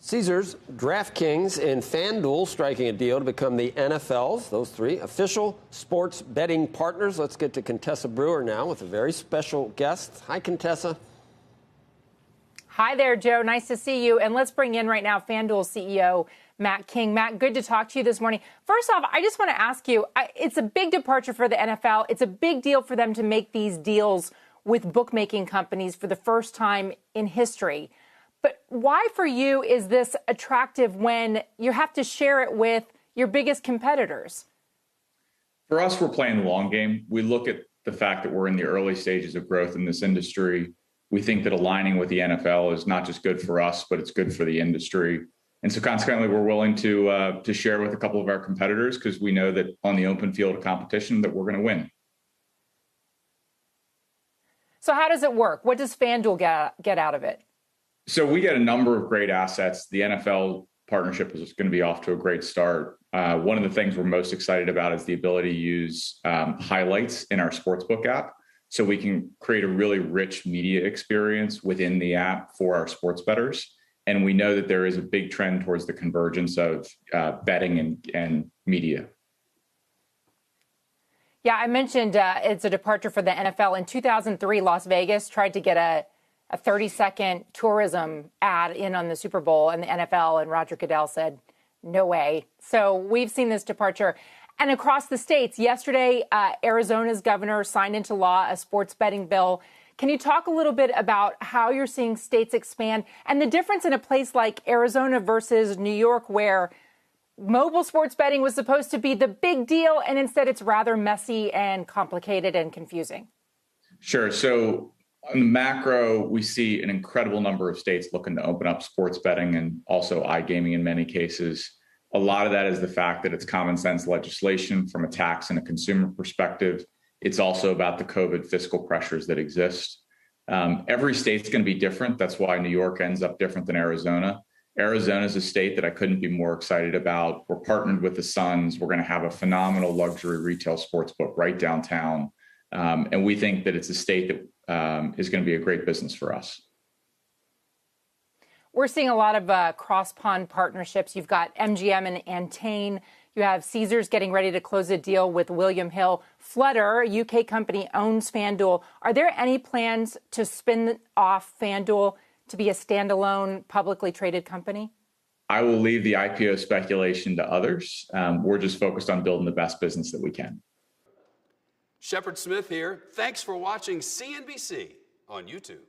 Caesars, DraftKings, and FanDuel striking a deal to become the NFL's, those three, official sports betting partners. Let's get to Contessa Brewer now with a very special guest. Hi, Contessa. Hi there, Joe. Nice to see you. And let's bring in right now FanDuel CEO Matt King. Matt, good to talk to you this morning. First off, I just want to ask you, it's a big departure for the NFL. It's a big deal for them to make these deals with bookmaking companies for the first time in history. But why for you is this attractive when you have to share it with your biggest competitors? For us, we're playing the long game. We look at the fact that we're in the early stages of growth in this industry. We think that aligning with the NFL is not just good for us, but it's good for the industry. And so consequently, we're willing to share with a couple of our competitors because we know that on the open field of competition that we're going to win. So how does it work? What does FanDuel get out of it? So we get a number of great assets. The NFL partnership is going to be off to a great start. One of the things we're most excited about is the ability to use highlights in our sportsbook app. So we can create a really rich media experience within the app for our sports bettors. And we know that there is a big trend towards the convergence of betting and media. Yeah, I mentioned it's a departure for the NFL. In 2003, Las Vegas tried to get a 30-second tourism ad in on the Super Bowl and the NFL, and Roger Goodell said, no way. So we've seen this departure. And across the states, yesterday, Arizona's governor signed into law a sports betting bill. Can you talk a little bit about how you're seeing states expand and the difference in a place like Arizona versus New York, where mobile sports betting was supposed to be the big deal, and instead it's rather messy and complicated and confusing? Sure. So on the macro, we see an incredible number of states looking to open up sports betting and also iGaming in many cases. A lot of that is the fact that it's common sense legislation from a tax and a consumer perspective. It's also about the COVID fiscal pressures that exist. Every state's going to be different. That's why New York ends up different than Arizona. Arizona is a state that I couldn't be more excited about. We're partnered with the Suns. We're going to have a phenomenal luxury retail sports book right downtown. And we think that it's a state that is going to be a great business for us. We're seeing a lot of cross-pond partnerships. You've got MGM and Entain. You have Caesars getting ready to close a deal with William Hill. Flutter, a UK company, owns FanDuel. Are there any plans to spin off FanDuel to be a standalone, publicly traded company? I will leave the IPO speculation to others. We're just focused on building the best business that we can. Shepard Smith here. Thanks for watching CNBC on YouTube.